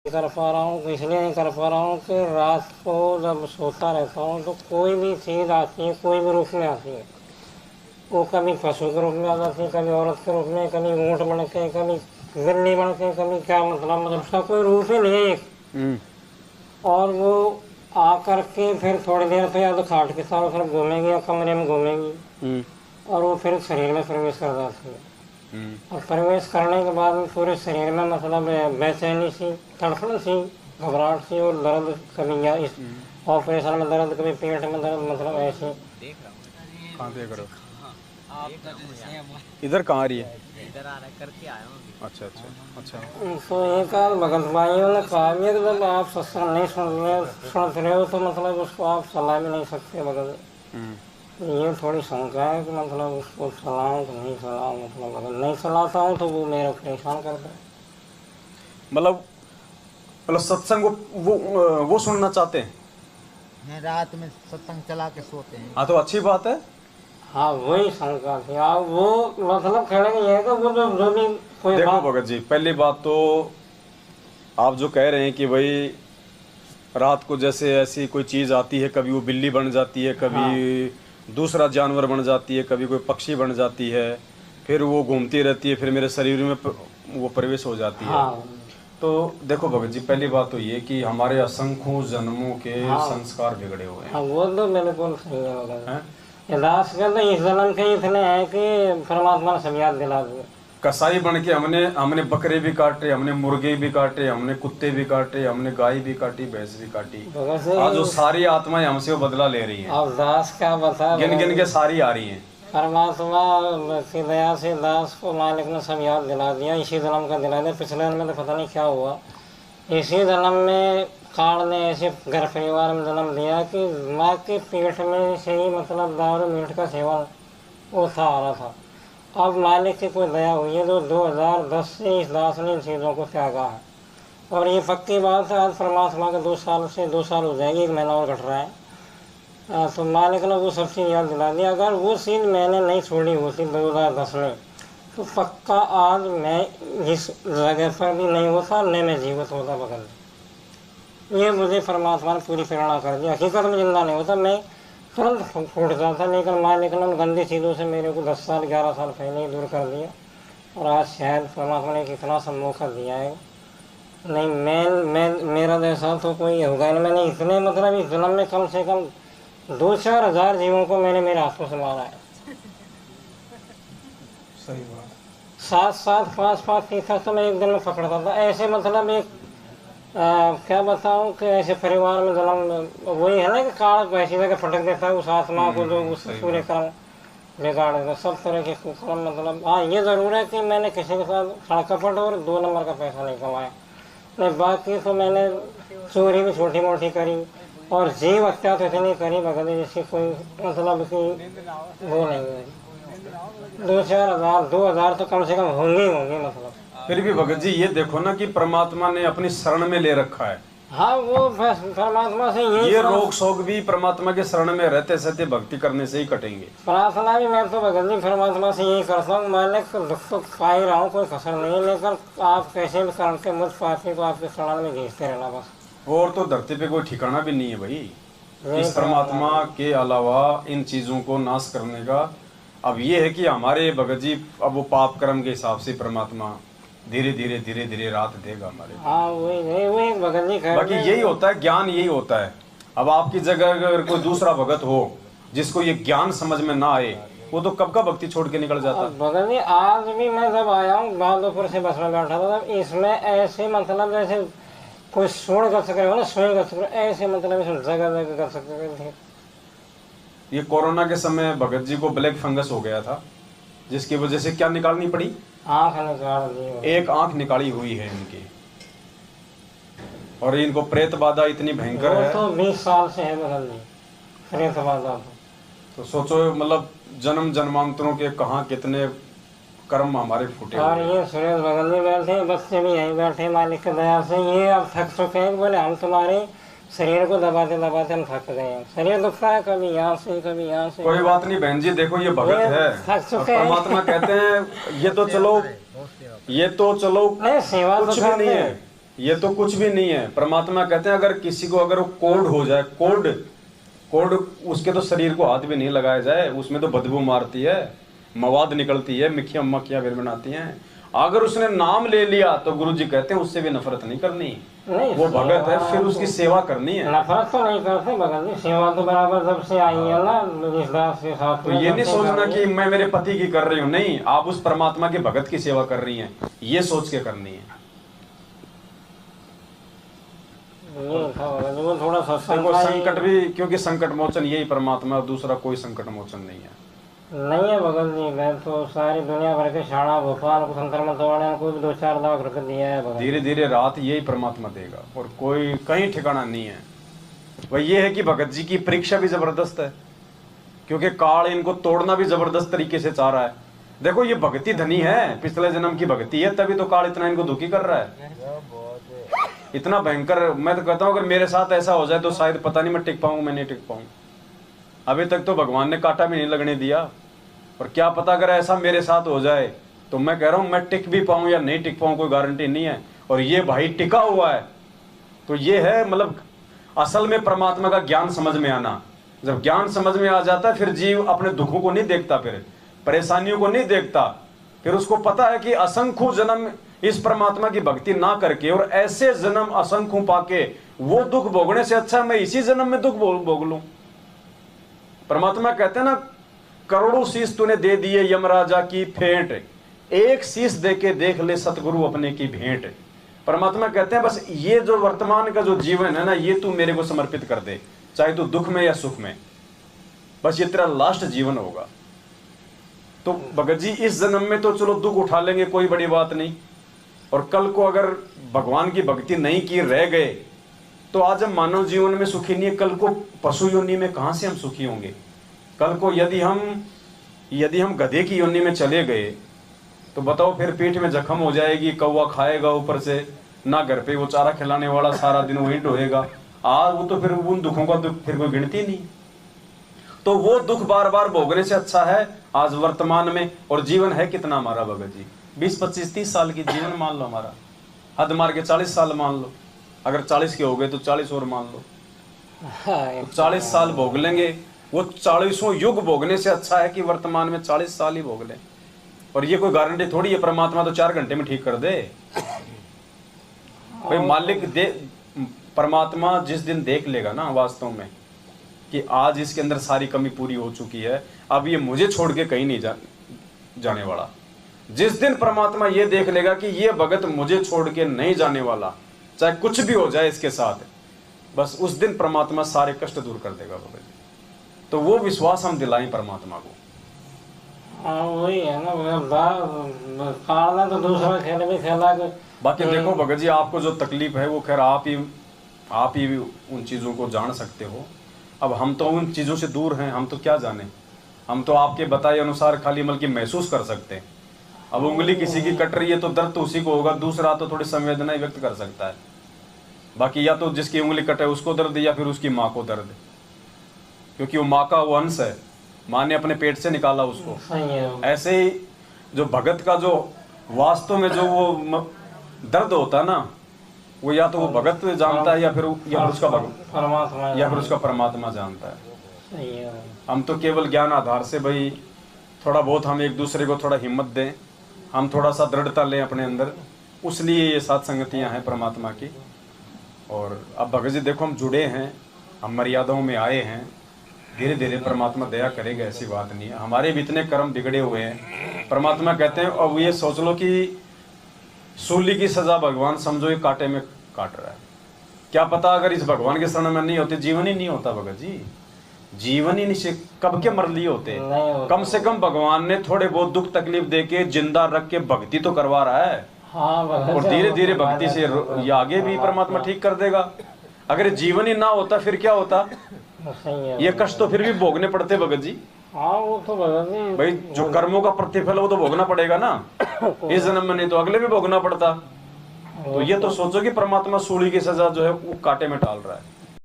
कर पा रहा हूँ, इसलिए नहीं कर पा रहा हूँ कि रात को जब सोता रहता हूँ तो कोई भी चीज़ आती है, कोई भी रूप में आती है। वो कभी पशु के रूप में आ जाती है, कभी औरत के रूप में, कभी ऊँट बन के, कभी बिल्ली बन के, कभी क्या, मतलब उसका कोई रूप ही नहीं है एक। और वो आ करके फिर थोड़ी देर तो या तो खाट के चारों तरफ घूमेगी या कमरे में घूमेगी और वो फिर शरीर में प्रवेश कर जाती है। और प्रवेश करने के बाद पूरे शरीर में मतलब बेचैनी सी, तड़फड़ सी, घबराहट सी और दर्द, कभी या इस ऑपरेशन में दर्द, कभी पेट में दर्द, मतलब ऐसे। कहाँ देख रहे हो? इधर कहाँ आ रही है? इधर आ रहा करके आया हूँ। अच्छा अच्छा अच्छा। तो एक आध भगत भाइयों ने कहा कि जब आप सत्संग नहीं सुन रहे हो तो मतलब उसको आप सलाह भी नहीं सकते भगत। ये थोड़ी शंका है कि मतलब उसको चलाऊँ कि नहीं चलाऊँ, मतलब अगर नहीं चलाता हूँ तो वो मेरा परेशान करता है। मतलब सत्संग वो सुनना चाहते हैं, रात में सत्संग चला के सोते हैं। हाँ तो अच्छी बात है। हाँ वही शंका थी। आप वो मतलब कहने की है कि वो जो भी कोई देखो भगत जी, पहली बात तो आप जो कह रहे हैं कि भाई रात को जैसे ऐसी कोई चीज आती है, कभी वो बिल्ली बन जाती है, कभी दूसरा जानवर बन जाती है, कभी कोई पक्षी बन जाती है, फिर वो घूमती रहती है, फिर मेरे शरीर में वो प्रवेश हो जाती है। तो देखो भगत जी, पहली बात तो ये कि हमारे असंख्यों जन्मों के संस्कार बिगड़े हुए हैं। वो तो बिल्कुल सही है। दास का तो इस जन्म के इतने हैं कि परमात्मा ने सब याद दिला दिया। कसाई बन के हमने बकरे भी काटे, हमने मुर्गे भी काटे, हमने कुत्ते भी काटे, हमने गाय भी काटी, भैंस भी काटी। आज जो सारी आत्माएं हमसे वो बदला ले रही हैं। अब दास क्या बता, गिन गिन के सारी आ रही हैं। परमात्मा की दया से दास को मालिक ने सब याद दिला दिया, इसी जन्म का दिला दिया। पिछले जन्म में तो पता नहीं क्या हुआ। इसी जन्म में काल ने ऐसे घर परिवार में जन्म दिया कि माँ के पेट में से ही मतलब दारू मीट का सेवन वो था आ रहा था। अब मालिक की कोई दया हुई है तो 2010 से इस दास ने इन चीज़ों को त्यागा है। और ये पक्की बात है, आज परमात्मा के 2 साल हो जाएंगे, 1 महीना और घट रहा है। तो मालिक ने वो सब चीज़ याद दिला दी। अगर वो चीज़ मैंने नहीं छोड़ी होती 2010 में तो पक्का आज मैं इस जगह पर भी नहीं होता, न मैं जीवित होता बगल। ये मुझे परमात्मा ने पूरी प्रेरणा कर दी। हकीकत में जिंदा नहीं होता, मैं तुरंत फूट जाता, लेकिन मालिक ने उन गंदी चीज़ों से मेरे को 10 साल 11 साल पहले ही दूर कर दिया। और आज शायद परमात्मा ने कितना सा मौका दिया है। नहीं मैं मेरा जैसा तो कोई होगा नहीं। मैंने इतने मतलब इस जन्म में कम से कम 2-4 हज़ार जीवों को मैंने मेरे हाथों से मारा है। सही बात। 7-7 5-5 तीसरा तो मैं एक दिन में पकड़ता था ऐसे। मतलब एक क्या बताऊं कि ऐसे परिवार में जन्म वही है ना कि काल वैसी जगह फटक देता है उस आत्मा को जो उस पूरे कर्म बिगाड़ देता, सब तरह के कुकर्म। मतलब हाँ ये ज़रूर है कि मैंने किसी के साथ खड़कपट और 2 नंबर का पैसा नहीं कमाया। नहीं बाकी तो मैंने चोरी भी छोटी मोटी करी और जीव हत्या तो इतनी करी बगल जिसकी कोई मतलब की वो नहीं है। 2-4 हज़ार 2,000 तो कम से कम होंगे ही होंगे। मतलब फिर भी भगत जी ये देखो ना कि परमात्मा ने अपनी शरण में ले रखा है। हाँ वो परमात्मा से ये रोग शोक भी परमात्मा के शरण में रहते सहते भक्ति करने से ही कटेंगे। प्रार्थना भी मैं तो भगत जी परमात्मा से यही करता हूँ, मालिक दुख तो पा ही रहा हूँ, कोई कसर नहीं, लेकर आप कैसे भी करके मुझ पापी को आपके शरण में भेजते रहना बस। और तो धरती पे कोई ठिकाना भी नहीं है भाई इस परमात्मा के अलावा इन चीजों को नाश करने का। अब ये है कि हमारे भगत जी अब वो पाप कर्म के हिसाब से परमात्मा धीरे धीरे रात देगा हमारे। हाँ वही भगत जी। बाकी यही होता है, ज्ञान यही होता है। अब आपकी जगह अगर कोई दूसरा भगत हो जिसको ये ज्ञान समझ में ना आए, वो तो कब का भक्ति छोड़ के निकल जाता। भगत जी आज भी मैं जब आया हूँ बहादुरपुर से बस में बैठा था, तब इसमें ऐसे मतलब जैसे कोई सोण कर सके हो ना, सोई कर सके ऐसे, मतलब इसमें जगह कर सकते थे। ये कोरोना के समय भगत जी को ब्लैक फंगस हो गया था, जिसकी वजह से क्या निकालनी पड़ी, आँख निकाल दी। एक आंख निकाली हुई है इनकी। और इनको प्रेत बाधा इतनी भयंकर है तो 20 साल से है भगत जी प्रेत बाधा। तो सोचो मतलब जन्म जन्मांतरों के कहाँ कितने कर्म हमारे फूटे। और ये सुरेश बगल में बैठे, बच्चे भी यहीं बैठे मालिक की दया से। ये अब थक चुके हैं, बोले हम तुम्हारे शरीर को दबाते दबाते हम थक गए हैं, शरीर दुखता है कभी यहाँ से कभी यहाँ से। कोई बात नहीं बहन जी, देखो ये भगत है, परमात्मा कहते हैं ये तो चलो नहीं सेवा कुछ भी नहीं है, ये तो कुछ भी नहीं है। परमात्मा कहते हैं अगर किसी को अगर कोढ़ हो जाए, कोढ़ कोढ़, उसके तो शरीर को हाथ भी नहीं लगाया जाए, उसमें तो बदबू मारती है, मवाद निकलती है, मिखियां मक्खियां फिर बनाती हैं। अगर उसने नाम ले लिया तो गुरु जी कहते हैं उससे भी नफरत नहीं करनी, नहीं, वो भगत है, फिर उसकी सेवा करनी है। नफरत तो नहीं करते भगत जी, सेवा तो बराबर जब से आई है ना रिश्तेदार के साथ तो में, ये नहीं जब से सोचना कर कि मैं मेरे पति की कर रही हूँ, नहीं, आप उस परमात्मा के भगत की सेवा कर रही हैं, ये सोच के करनी है। ये था भगत जी, वो थोड़ा सत्संग देखो का संकट भी, क्योंकि संकट मोचन यही परमात्मा है, दूसरा कोई संकट मोचन नहीं है। नहीं है भगत जी। मैं तो सारी दुनिया भर के शाणा भोपाल को संक्रमण तोड़ने को भी 2-4 लाख रुपए दिया है भगत जी। धीरे धीरे रात यही परमात्मा देगा, और कोई कहीं ठिकाना नहीं है। वह ये है कि भगत जी की परीक्षा भी जबरदस्त है, क्योंकि काल इनको तोड़ना भी जबरदस्त तरीके से चाह रहा है। देखो ये भक्ति धनी है, पिछले जन्म की भक्ति है, तभी तो काल इतना इनको दुखी कर रहा है, इतना भयंकर। मैं तो कहता हूँ अगर मेरे साथ ऐसा हो जाए तो शायद पता नहीं मैं टिक पाऊँ, मैं नहीं टिक पाऊँ। अभी तक तो भगवान ने कांटा भी नहीं लगने दिया, और क्या पता अगर ऐसा मेरे साथ हो जाए तो मैं कह रहा हूं मैं टिक भी पाऊं या नहीं टिक पाऊं, कोई गारंटी नहीं है। और ये भाई टिका हुआ है, तो ये है मतलब असल में परमात्मा का ज्ञान समझ में आना। जब ज्ञान समझ में आ जाता है फिर जीव अपने दुखों को नहीं देखता, फिर परेशानियों को नहीं देखता, फिर उसको पता है कि असंख्य जन्म इस परमात्मा की भक्ति ना करके और ऐसे जन्म असंख्य पाके वो दुख भोगने से अच्छा मैं इसी जन्म में दुख भोग लूं। परमात्मा कहते हैं ना, करोड़ों शीश तूने दे दिए यमराजा की फेंट, एक शीश दे के देख ले सतगुरु अपने की भेंट। परमात्मा कहते हैं बस ये जो वर्तमान का जो जीवन है ना, ये तू मेरे को समर्पित कर दे, चाहे तू दुख में या सुख में, बस ये तेरा लास्ट जीवन होगा। तो भगत जी इस जन्म में तो चलो दुख उठा लेंगे, कोई बड़ी बात नहीं, और कल को अगर भगवान की भक्ति नहीं की रह गए तो आज हम मानव जीवन में सुखी नहीं है, कल को पशु योनि में कहां से हम सुखी होंगे। कल को यदि हम गधे की योनि में चले गए तो बताओ फिर पीठ में जख्म हो जाएगी, कौवा खाएगा ऊपर से, ना घर पे वो चारा खिलाने वाला सारा दिन वहीं ढोएगा, आज वो तो फिर उन दुखों का दुख फिर कोई गिनती नहीं। तो वो दुख बार बार भोगने से अच्छा है आज वर्तमान में। और जीवन है कितना हमारा भगत जी, 20, 25, 30 साल की जीवन मान लो हमारा, हद मार के 40 साल मान लो, अगर 40 के हो गए तो 40 और मान लो, तो 40 साल भोग लेंगे। वो 40 युग भोगने से अच्छा है कि वर्तमान में 40 साल ही भोग लें। और ये कोई गारंटी थोड़ी है परमात्मा तो 4 घंटे में ठीक कर दे भाई। मालिक दे, परमात्मा जिस दिन देख लेगा ना वास्तव में कि आज इसके अंदर सारी कमी पूरी हो चुकी है, अब ये मुझे छोड़ के कहीं नहीं जाने वाला, जिस दिन परमात्मा ये देख लेगा कि ये भगत मुझे छोड़ के नहीं जाने वाला, चाहे कुछ भी हो जाए इसके साथ, बस उस दिन परमात्मा सारे कष्ट दूर कर देगा भगत जी। तो वो विश्वास हम दिलाएं परमात्मा को। वही है ना, काल ने तो दूसरा खेल भी खेला कि बाकी देखो भगत जी आपको जो तकलीफ है वो खैर आप ही उन चीज़ों को जान सकते हो। अब हम तो उन चीज़ों से दूर हैं, हम तो क्या जाने, हम तो आपके बताए अनुसार खाली बल्कि महसूस कर सकते हैं। अब उंगली किसी की कट रही है तो दर्द तो उसी को होगा, दूसरा तो थोड़ी संवेदनाएं व्यक्त कर सकता है, बाकी या तो जिसकी उंगली कटे उसको दर्द या फिर उसकी माँ को दर्द, क्योंकि वो माँ का वो अंश है, माँ ने अपने पेट से निकाला उसको। ऐसे ही जो भगत का जो वास्तव में जो वो दर्द होता है ना, वो या तो वो भगत जानता है या फिर उसका परमात्मा जानता है। हम तो केवल ज्ञान आधार से भाई थोड़ा बहुत हम एक दूसरे को थोड़ा हिम्मत दें, हम थोड़ा सा दृढ़ता लें अपने अंदर, उसलिए ये सात संगतियां हैं परमात्मा की। और अब भगत जी देखो हम जुड़े हैं, हम मर्यादाओं में आए हैं, धीरे धीरे परमात्मा दया करेगा, ऐसी बात नहीं है। हमारे भी इतने कर्म बिगड़े हुए हैं, परमात्मा कहते हैं अब ये सोच लो कि सूली की सजा भगवान समझो ये कांटे में काट रहा है। क्या पता अगर इस भगवान के शरण में नहीं होते जीवन ही नहीं होता भगत जी, जीवन ही नहीं कब के मर लिए होते। कम से कम भगवान ने थोड़े बहुत दुख तकलीफ देके जिंदा रख के भक्ति तो करवा रहा है। और धीरे धीरे भक्ति से ये आगे भी परमात्मा ठीक कर देगा। अगर जीवन ही ना होता फिर क्या होता, ये कष्ट तो फिर भी भोगने पड़ते भगत जी। वो तो भाई जो कर्मों का प्रतिफल वो तो भोगना पड़ेगा ना, इस जन्म में नहीं तो अगले भी भोगना पड़ता। तो ये तो सोचो कि परमात्मा सूली की सजा जो है वो कांटे में डाल रहा है।